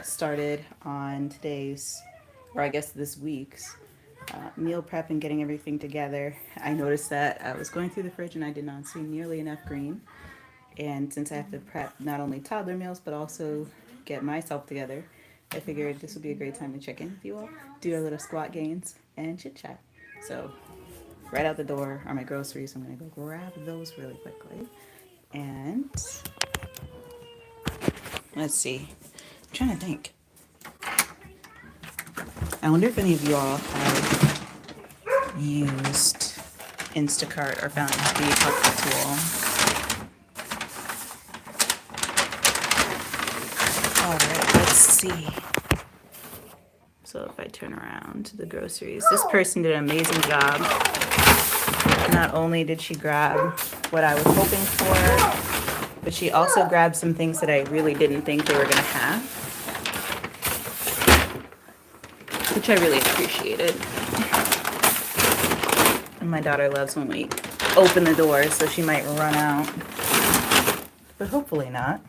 started on today's, or I guess this week's, meal prep and getting everything together. I noticed that I was going through the fridge and I did not see nearly enough green. And since I have to prep not only toddler meals but also get myself together, I figured this would be a great time to check in with you all, do a little squat gains, and chit chat. So, right out the door are my groceries. I'm gonna go grab those really quickly. And let's see. I'm trying to think. I wonder if any of you all have used Instacart or found it to be a helpful tool. All right, let's see. So if I turn around to the groceries, this person did an amazing job. Not only did she grab what I was hoping for, but she also grabbed some things that I really didn't think they were going to have, which I really appreciated. And my daughter loves when we open the doors, so she might run out, but hopefully not.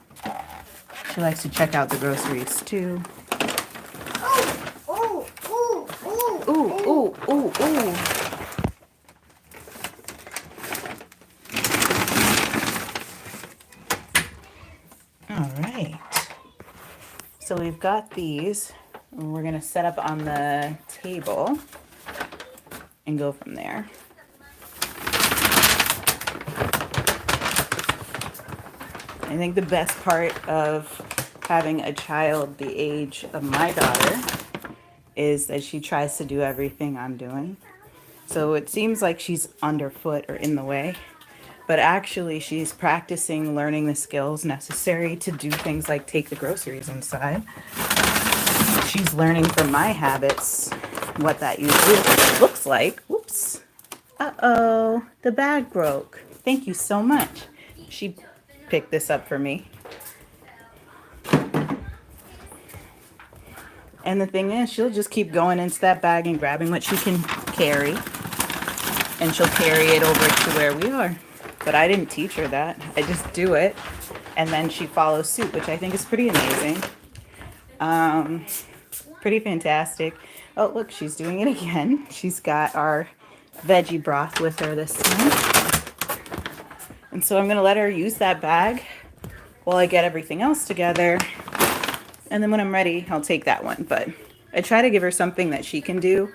She likes to check out the groceries too. Ooh, ooh, ooh, ooh. All right. So we've got these. We're going to set up on the table and go from there. I think the best part of having a child the age of my daughter is that she tries to do everything I'm doing. So it seems like she's underfoot or in the way, but actually she's practicing learning the skills necessary to do things like take the groceries inside. She's learning from my habits what that usually looks like. Whoops. Uh-oh, the bag broke. Thank you so much. She picked this up for me. And the thing is, she'll just keep going into that bag and grabbing what she can carry. And she'll carry it over to where we are. But I didn't teach her that. I just do it. And then she follows suit, which I think is pretty amazing. Pretty fantastic. Oh, look, she's doing it again. She's got our veggie broth with her this time. And so I'm going to let her use that bag while I get everything else together. And then when I'm ready, I'll take that one. But I try to give her something that she can do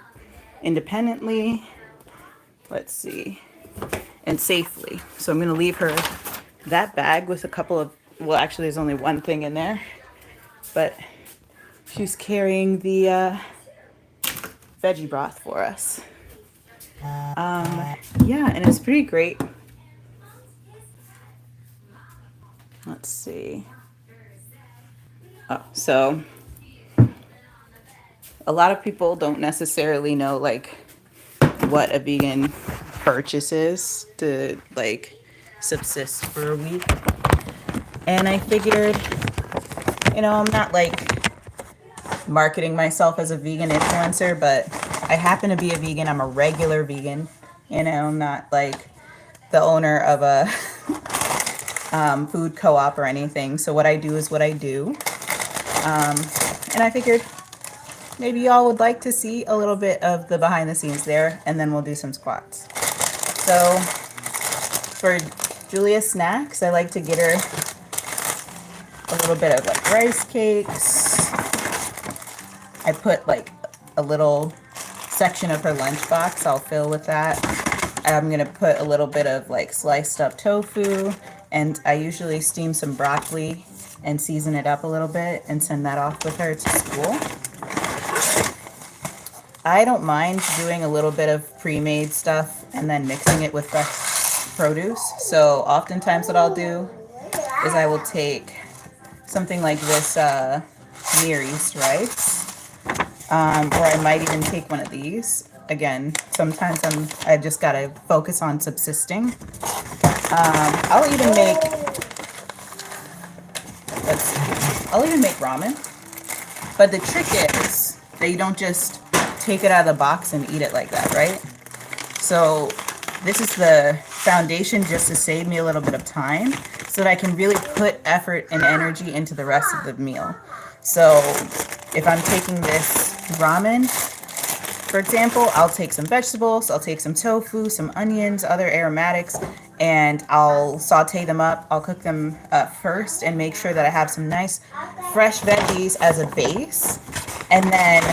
independently. Let's see. And safely. So I'm going to leave her that bag with a couple of, well, actually there's only one thing in there. But she's carrying the veggie broth for us. Yeah, and it's pretty great. Let's see. Oh, so a lot of people don't necessarily know like what a vegan purchase is to like subsist for a week. And I figured, I'm not like marketing myself as a vegan influencer, but I happen to be a vegan. I'm a regular vegan. I'm not like the owner of a food co-op or anything. So what I do is what I do. And I figured maybe y'all would like to see a little bit of the behind the scenes there, and then we'll do some squats. So for Julia's snacks, I like to get her a little bit of like rice cakes. I put like a little section of her lunchbox I'll fill with that. I'm gonna put a little bit of like sliced up tofu, and I usually steam some broccoli and season it up a little bit and send that off with her to school. I don't mind doing a little bit of pre-made stuff and then mixing it with fresh produce. So oftentimes what I'll do is I will take something like this Near East rice, or I might even take one of these. Again, sometimes I just gotta focus on subsisting. I'll even make ramen. But the trick is that you don't just take it out of the box and eat it like that, right? So this is the foundation just to save me a little bit of time so that I can really put effort and energy into the rest of the meal. So if I'm taking this ramen, for example, I'll take some vegetables, I'll take some tofu, some onions, other aromatics, and I'll saute them up. I'll cook them first and make sure that I have some nice fresh veggies as a base. And then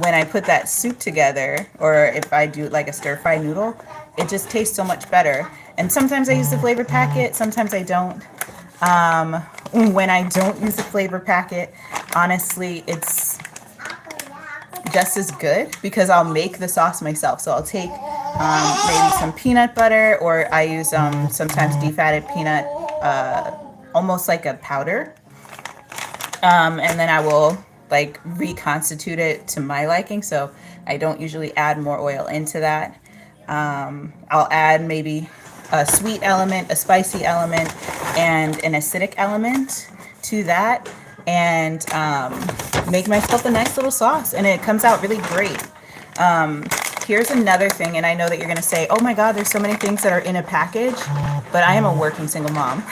when I put that soup together, or if I do like a stir-fry noodle, it just tastes so much better. And sometimes I use the flavor packet, sometimes I don't. When I don't use the flavor packet, honestly, it's just as good because I'll make the sauce myself. So I'll take maybe some peanut butter, or I use sometimes defatted peanut, almost like a powder. And then I will like reconstitute it to my liking. So I don't usually add more oil into that. I'll add maybe a sweet element, a spicy element, and an acidic element to that, and make myself a nice little sauce, and it comes out really great. Here's another thing, and I know that you're gonna say, oh my God, there's so many things that are in a package, but I am a working single mom.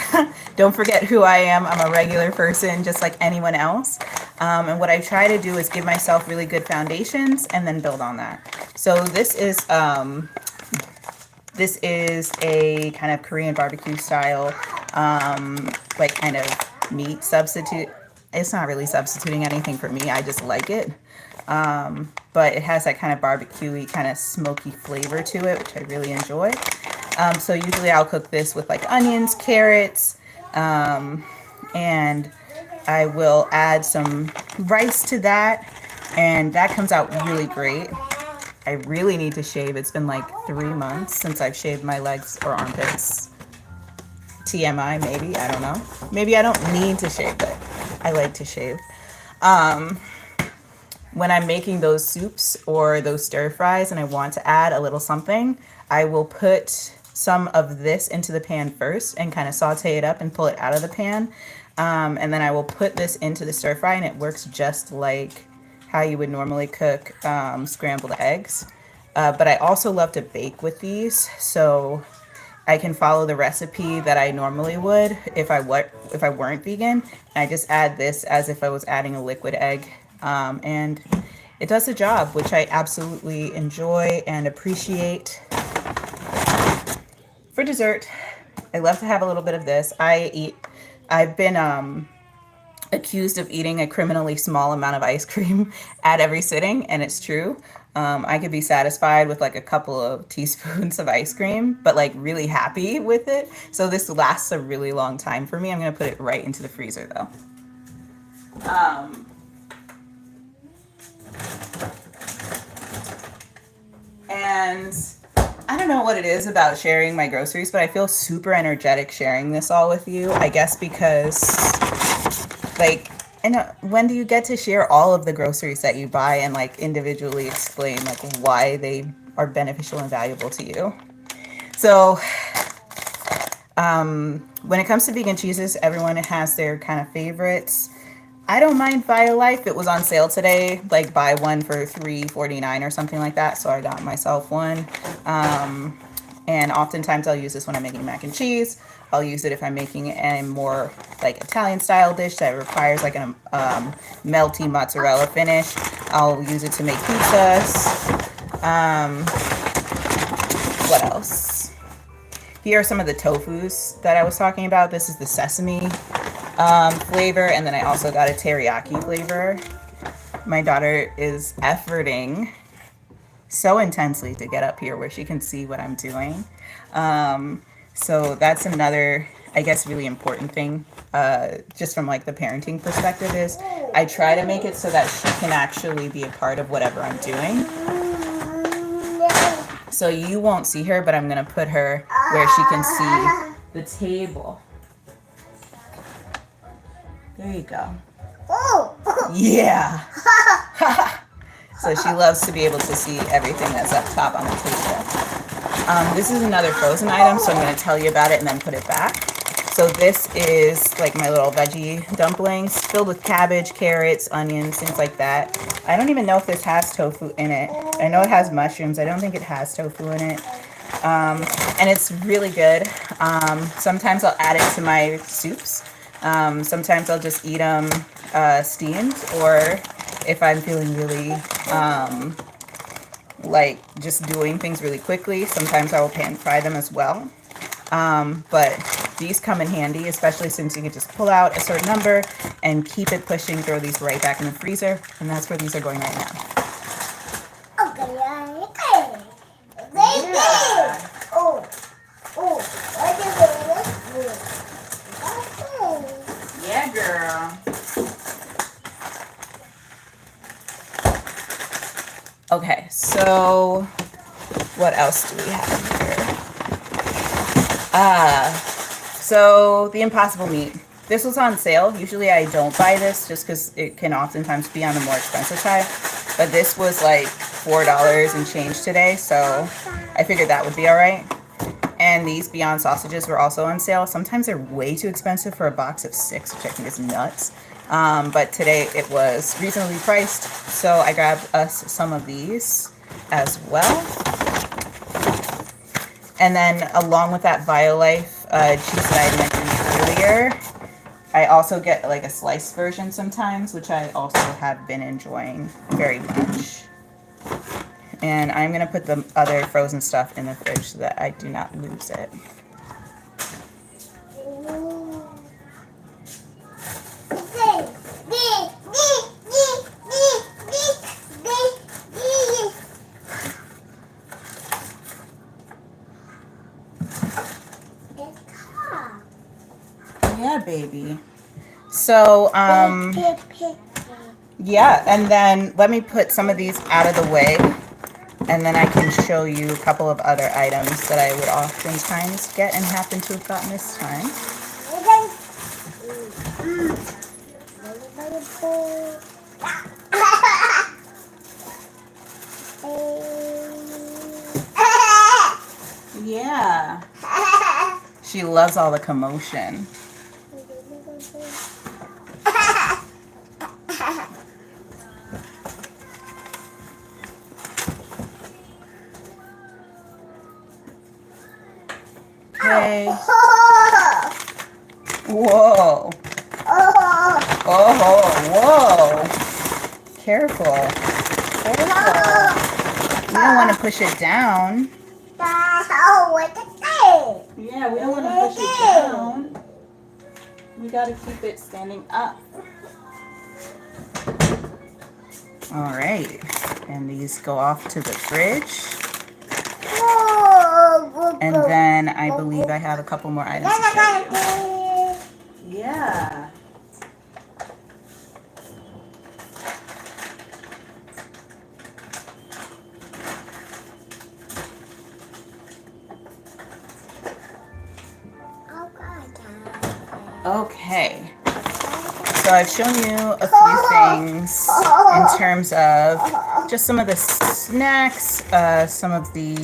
Don't forget who I am. I'm a regular person, just like anyone else. And what I try to do is give myself really good foundations and then build on that. So this is a kind of Korean barbecue style, like kind of meat substitute. It's not really substituting anything for me. I just like it. But it has that kind of barbecue-y, kind of smoky flavor to it, which I really enjoy. So usually I'll cook this with like onions, carrots, and I will add some rice to that, and that comes out really great. I really need to shave. It's been like 3 months since I've shaved my legs or armpits. TMI, maybe. I don't know. Maybe I don't need to shave, but I like to shave. When I'm making those soups or those stir fries and I want to add a little something, I will put some of this into the pan first and kind of saute it up and pull it out of the pan. And then I will put this into the stir fry, and it works just like how you would normally cook scrambled eggs. But I also love to bake with these, so I can follow the recipe that I normally would if I weren't vegan. I just add this as if I was adding a liquid egg, and it does the job, which I absolutely enjoy and appreciate. For dessert, I love to have a little bit of this. I've been accused of eating a criminally small amount of ice cream at every sitting, and it's true. I could be satisfied with like a couple of teaspoons of ice cream, but like really happy with it. So this lasts a really long time for me. I'm gonna put it right into the freezer though. And I don't know what it is about sharing my groceries, but I feel super energetic sharing this all with you. I guess because like, and when do you get to share all of the groceries that you buy and like individually explain like why they are beneficial and valuable to you? So when it comes to vegan cheeses, everyone has their kind of favorites. I don't mind Violife. It was on sale today, like buy one for $3.49 or something like that. So I got myself one. And oftentimes I'll use this when I'm making mac and cheese. I'll use it if I'm making a more like Italian style dish that requires like a melty mozzarella finish. I'll use it to make pizzas. What else? Here are some of the tofus that I was talking about. This is the sesame flavor, and then I also got a teriyaki flavor. My daughter is efforting so intensely to get up here where she can see what I'm doing. So that's another, I guess, really important thing, just from like the parenting perspective, is I try to make it so that she can actually be a part of whatever I'm doing. So you won't see her, but I'm gonna put her where she can see the table. There you go. Yeah. So she loves to be able to see everything that's up top on the table. This is another frozen item, so I'm going to tell you about it and then put it back. So this is like my little veggie dumplings filled with cabbage, carrots, onions, things like that. I don't even know if this has tofu in it. I know it has mushrooms. I don't think it has tofu in it. And it's really good. Sometimes I'll add it to my soups. Sometimes I'll just eat them steamed, or if I'm feeling really like just doing things really quickly, sometimes I will pan fry them as well. But these come in handy, especially since you can just pull out a certain number and keep it pushing, throw these right back in the freezer, and that's where these are going right now. Yeah, girl. Okay, so what else do we have here? So the Impossible Meat. This was on sale. Usually I don't buy this just because it can oftentimes be on the more expensive side. But this was like $4 and change today, so I figured that would be all right. And these Beyond sausages were also on sale. Sometimes they're way too expensive for a box of 6, which I think is nuts. But today it was reasonably priced, so I grabbed us some of these as well. And then along with that BioLife cheese that I mentioned earlier, I also get like a sliced version sometimes, which I also have been enjoying very much. And I'm going to put the other frozen stuff in the fridge so that I do not lose it. Yeah, baby. So, yeah, and then let me put some of these out of the way, and then I can show you a couple of other items that I would oftentimes get and happen to have gotten this time. Yeah. She loves all the commotion. Okay. Whoa. Oh, whoa. Careful. Careful. You don't want to push it down. Yeah, we don't want to push it down. We got to keep it standing up. All right. And these go off to the fridge. And then I believe I have a couple more items to show you. Yeah. Okay. So I've shown you a few things in terms of just some of the snacks, some of the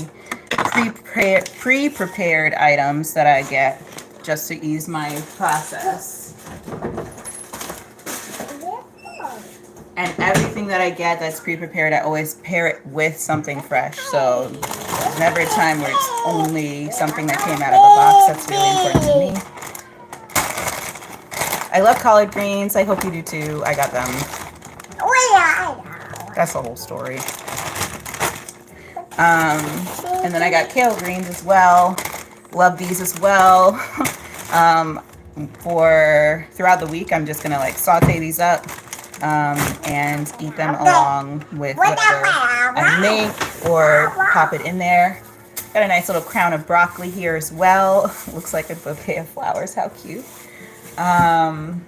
pre-prepared items that I get just to ease my process. And everything that I get that's pre-prepared, I always pair it with something fresh. So there's never a time where it's only something that came out of a box. That's really important to me. I love collard greens. I hope you do too. I got them. That's the whole story. And then I got kale greens as well. Love these as well. For throughout the week, I'm just gonna like saute these up and eat them along with whatever I make or pop it in there. Got a nice little crown of broccoli here as well. Looks like a bouquet of flowers. How cute. And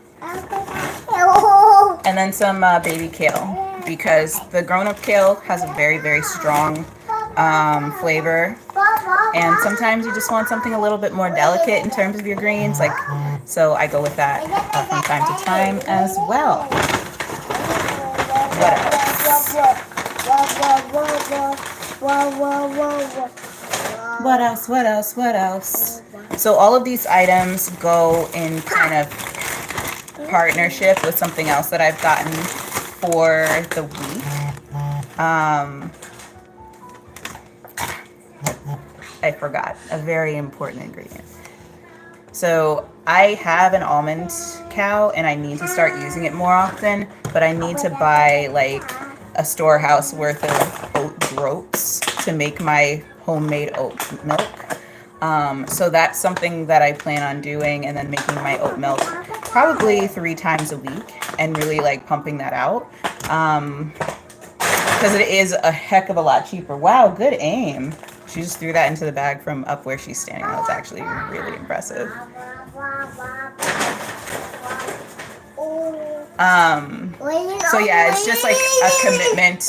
then some baby kale, because the grown-up kale has a very, very strong flavor, and sometimes you just want something a little bit more delicate in terms of your greens, like, so I go with that from time to time as well. What else? So all of these items go in kind of partnership with something else that I've gotten for the week. I forgot a very important ingredient. So I have an almond cow and I need to start using it more often, but I need to buy like a storehouse worth of oat groats to make my homemade oat milk. So that's something that I plan on doing, and then making my oat milk probably 3 times a week and really like pumping that out. Because it is a heck of a lot cheaper. Wow, good aim. She just threw that into the bag from up where she's standing. That was actually really impressive. So yeah, it's just like a commitment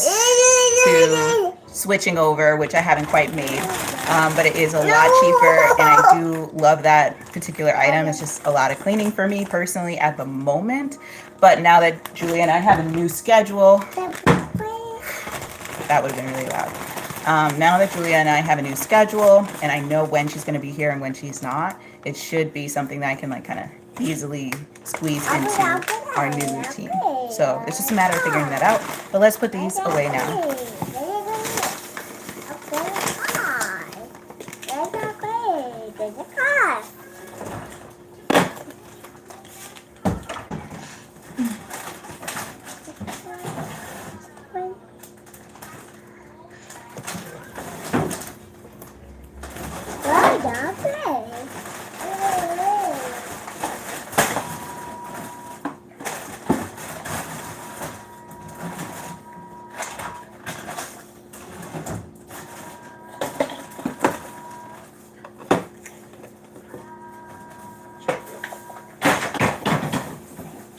to switching over, which I haven't quite made. But it is a lot cheaper, and I do love that particular item. It's just a lot of cleaning for me personally at the moment. But now that Julia and I have a new schedule, that would have been really loud. Now that Julia and I have a new schedule, and I know when she's going to be here and when she's not, it should be something that I can like kind of easily squeeze into our new routine. So it's just a matter of figuring that out. But let's put these away now.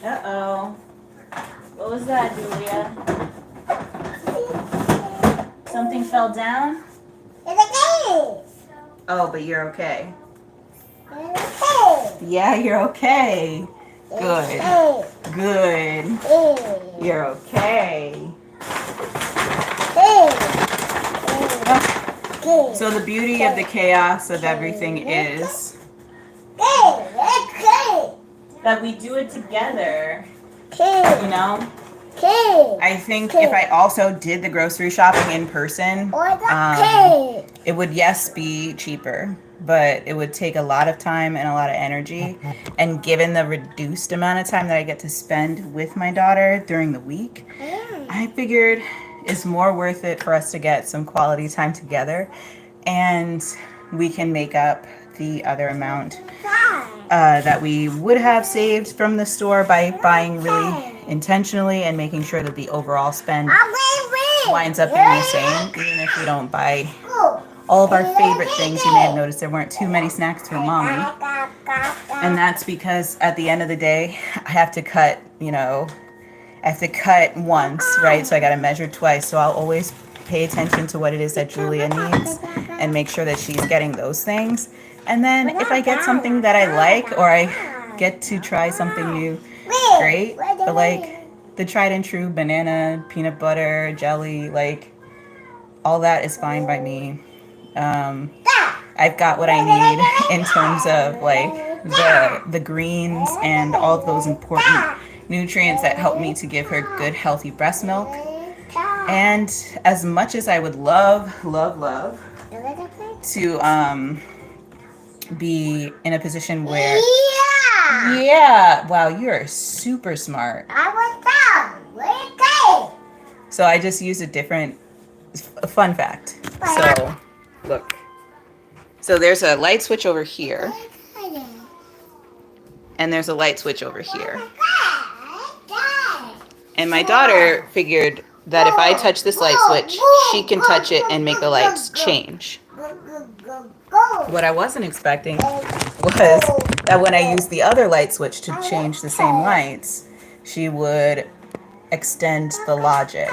Uh-oh. What was that, Julia? Something fell down? Oh, but you're okay. Yeah, you're okay. Good. Good. You're okay. So the beauty of the chaos of everything is that we do it together, you know? I think if I also did the grocery shopping in person, it would, yes, be cheaper, but it would take a lot of time and a lot of energy. And given the reduced amount of time that I get to spend with my daughter during the week, I figured it's more worth it for us to get some quality time together, and we can make up the other amount that we would have saved from the store by buying really intentionally and making sure that the overall spend winds up being the same, even if we don't buy all of our favorite things. You may have noticed there weren't too many snacks for mommy, and that's because at the end of the day, I have to cut, I have to cut once, right? So I got to measure twice. So I'll always pay attention to what it is that Julia needs and make sure that she's getting those things. And then if I get something that I like, or I get to try something new, great. But like the tried and true banana, peanut butter, jelly, like all that is fine by me. I've got what I need in terms of like the greens and all of those important nutrients that help me to give her good, healthy breast milk. And as much as I would love to be in a position where wow, you're super smart. So I just used a fun fact. So look, so there's a light switch over here, and there's a light switch over here, and my daughter figured that if I touch this light switch, she can touch it and make the lights change. What I wasn't expecting was that when I used the other light switch to change the same lights, she would extend the logic.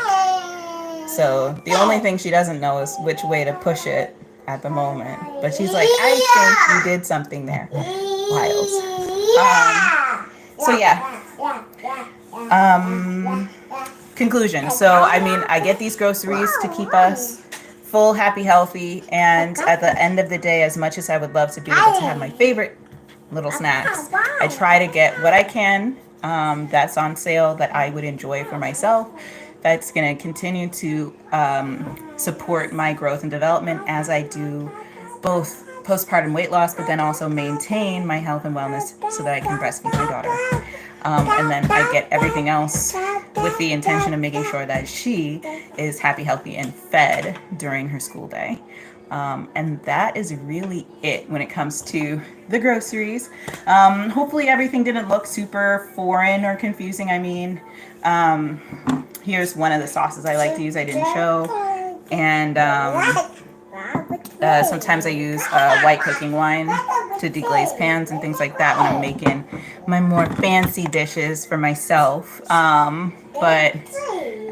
So the only thing she doesn't know is which way to push it at the moment. But she's like, I think you did something there. Wild. So yeah. Conclusion. So I mean, I get these groceries to keep us full, happy, healthy, and at the end of the day, as much as I would love to be able to have my favorite little snacks, I try to get what I can that's on sale that I would enjoy for myself, that's going to continue to support my growth and development as I do both postpartum weight loss, but then also maintain my health and wellness so that I can breastfeed my daughter. And then I get everything else with the intention of making sure that she is happy, healthy, and fed during her school day. And that is really it when it comes to the groceries. Hopefully everything didn't look super foreign or confusing. I mean, here's one of the sauces I like to use. I didn't show. And sometimes I use white cooking wine to deglaze pans and things like that when I'm making my more fancy dishes for myself. But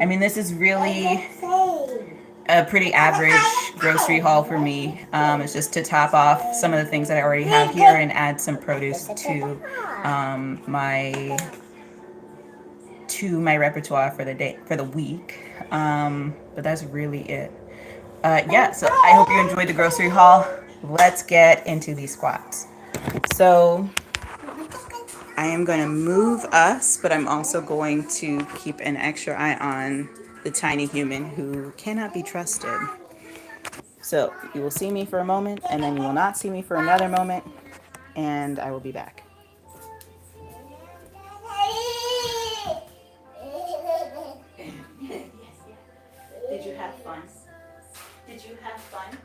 I mean, this is really a pretty average grocery haul for me. It's just to top off some of the things that I already have here and add some produce to my repertoire for the day, for the week. But that's really it. Yeah, so I hope you enjoyed the grocery haul. Let's get into these squats. So I am going to move us, but I'm also going to keep an extra eye on the tiny human who cannot be trusted. So you will see me for a moment, and then you will not see me for another moment, and I will be back. Did you have fun? Did you have fun?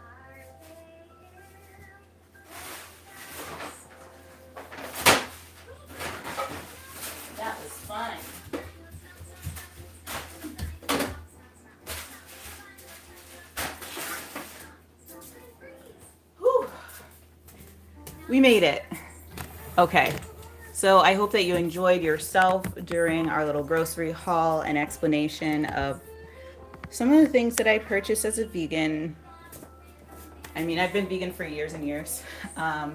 That was fun. Whew. We made it. Okay. So I hope that you enjoyed yourself during our little grocery haul and explanation of some of the things that I purchased as a vegan. I mean, I've been vegan for years and years.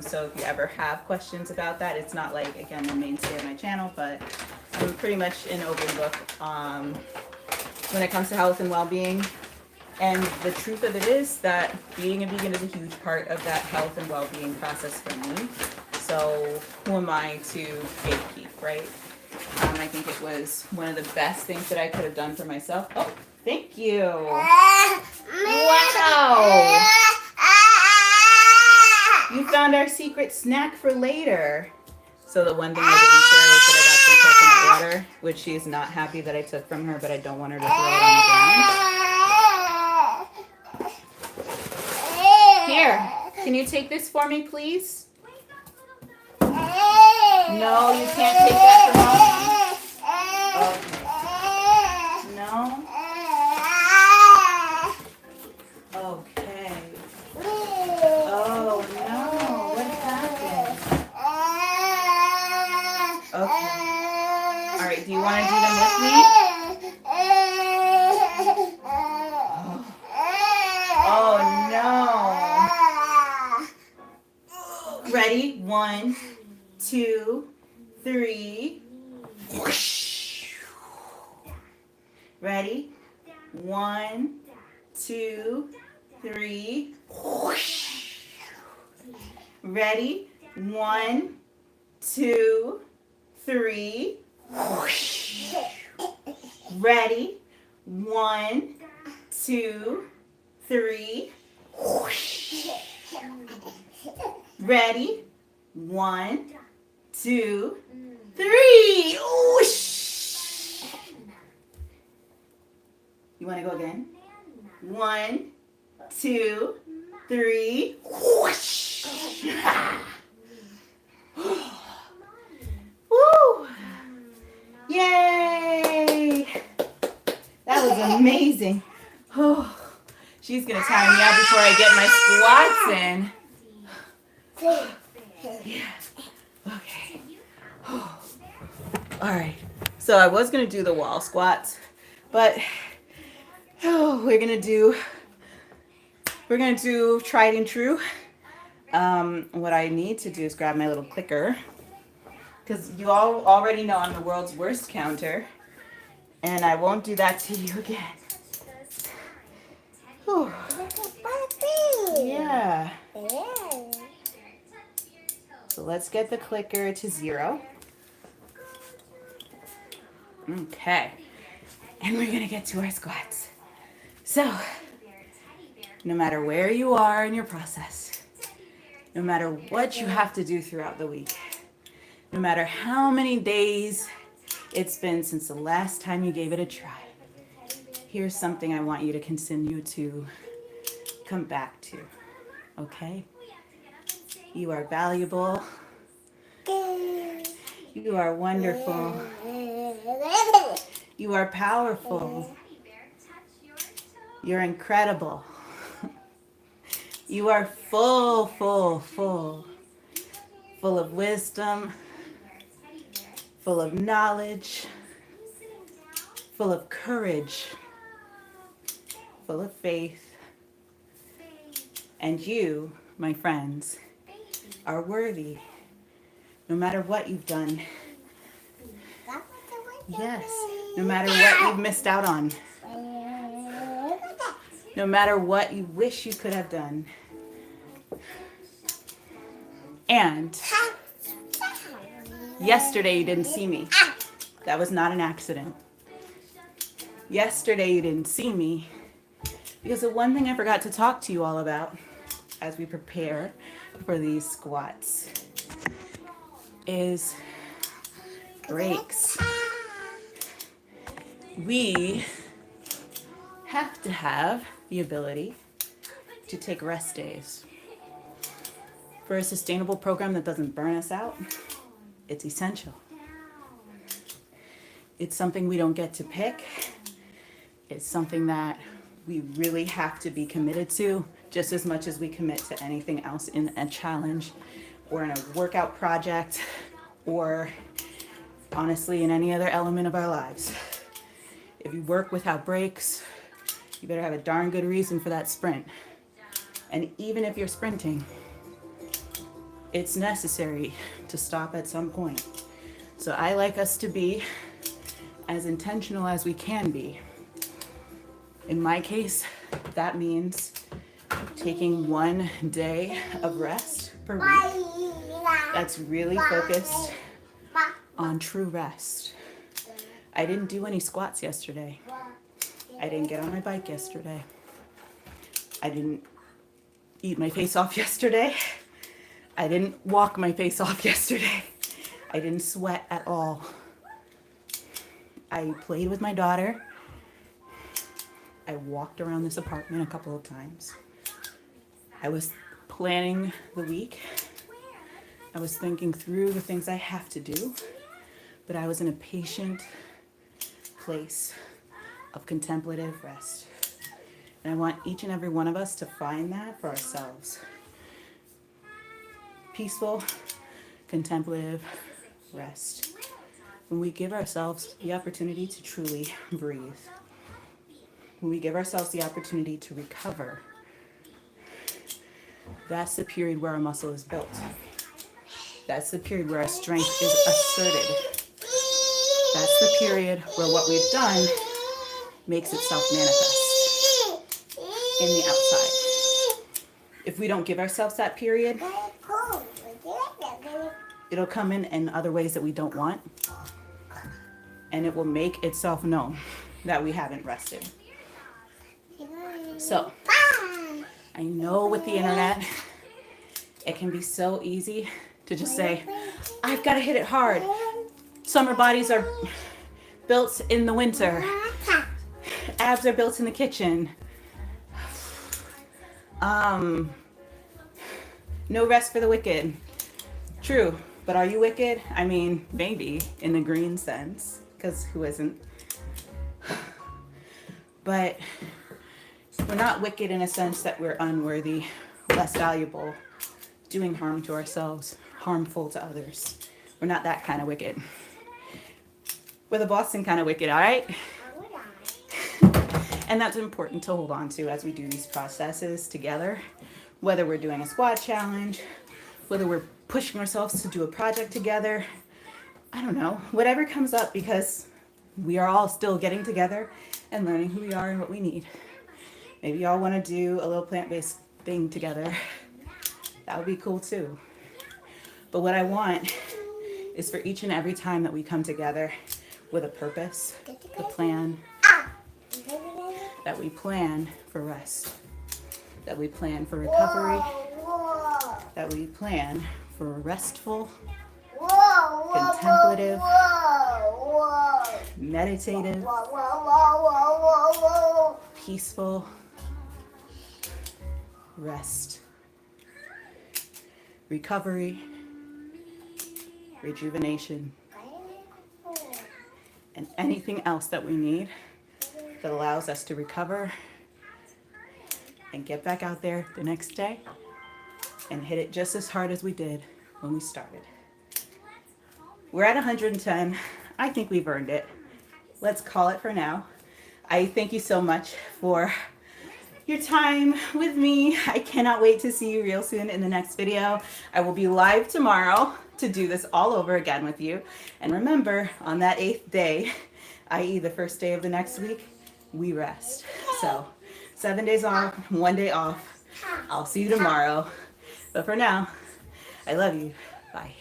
So if you ever have questions about that, it's not like, again, the mainstay of my channel, but I'm pretty much an open book when it comes to health and well-being. And the truth of it is that being a vegan is a huge part of that health and well-being process for me. So who am I to gatekeep, right? I think it was one of the best things that I could have done for myself. Oh, thank you. Wow. You found our secret snack for later. So the one thing I didn't share was that I got some coconut water, which she is not happy that I took from her, but I don't want her to throw it on the ground. Here, can you take this for me, please? No, you can't take that from me. Okay. No? Okay. Oh, no. What happened? Okay. All right, do you want to do them with me? Oh, no. Ready? 1, 2, 3. Ready? 1, 2, 3. Ready? 1, 2, 3. Ready? 1, 2, 3. Ready? 1, 2, 3. You want to go again? 1, 2, 3. Woo! Yay! That was amazing. Oh, she's gonna tire me out before I get my squats in. Yeah. Okay. All right. So I was gonna do the wall squats, but we're gonna do tried and true. What I need to do is grab my little clicker, because you all already know I'm the world's worst counter, and I won't do that to you again. Whew. Yeah. So let's get the clicker to 0. Okay. And we're gonna get to our squats. So, no matter where you are in your process, no matter what you have to do throughout the week, no matter how many days it's been since the last time you gave it a try, here's something I want you to continue to come back to, okay? You are valuable. You are wonderful. You are powerful. You're incredible. You are full of wisdom, full of knowledge, full of courage, full of faith. And you, my friends, are worthy, no matter what you've done. Yes, no matter what you've missed out on. No matter what you wish you could have done. And yesterday you didn't see me. That was not an accident. Yesterday you didn't see me because the one thing I forgot to talk to you all about as we prepare for these squats is breaks. We have to have the ability to take rest days. For a sustainable program that doesn't burn us out, it's essential. It's something we don't get to pick. It's something that we really have to be committed to just as much as we commit to anything else in a challenge or in a workout project or honestly in any other element of our lives. If you work without breaks, you better have a darn good reason for that sprint. And even if you're sprinting, it's necessary to stop at some point. So I like us to be as intentional as we can be. In my case, that means taking one day of rest per week that's really focused on true rest. I didn't do any squats yesterday. I didn't get on my bike yesterday. I didn't eat my face off yesterday. I didn't walk my face off yesterday. I didn't sweat at all. I played with my daughter. I walked around this apartment a couple of times. I was planning the week. I was thinking through the things I have to do, but I was in a patient place of contemplative rest. And I want each and every one of us to find that for ourselves. Peaceful, contemplative rest. When we give ourselves the opportunity to truly breathe. When we give ourselves the opportunity to recover. That's the period where our muscle is built. That's the period where our strength is asserted. That's the period where what we've done makes itself manifest in the outside. If we don't give ourselves that period, it'll come in other ways that we don't want, and it will make itself known that we haven't rested. So, I know with the internet, it can be so easy to just say, I've got to hit it hard. Summer bodies are built in the winter. Abs are built in the kitchen. No rest for the wicked. True, but are you wicked? I mean, maybe in the green sense, because who isn't? But we're not wicked in a sense that we're unworthy, less valuable, doing harm to ourselves, harmful to others. We're not that kind of wicked. We're the Boston kind of wicked, all right? And that's important to hold on to as we do these processes together, whether we're doing a squat challenge, whether we're pushing ourselves to do a project together. I don't know, whatever comes up, because we are all still getting together and learning who we are and what we need. Maybe y'all want to do a little plant-based thing together. That would be cool too. But what I want is for each and every time that we come together with a purpose, a plan, that we plan for rest, that we plan for recovery, that we plan for a restful, contemplative, meditative, peaceful rest, recovery, rejuvenation, and anything else that we need that allows us to recover and get back out there the next day and hit it just as hard as we did when we started. We're at 110. I think we've earned it. Let's call it for now. I thank you so much for your time with me. I cannot wait to see you real soon in the next video. I will be live tomorrow to do this all over again with you. And remember, on that 8th day, i.e. the first day of the next week, we rest. So 7 days off, 1 day off. I'll see you tomorrow. But for now, I love you. Bye.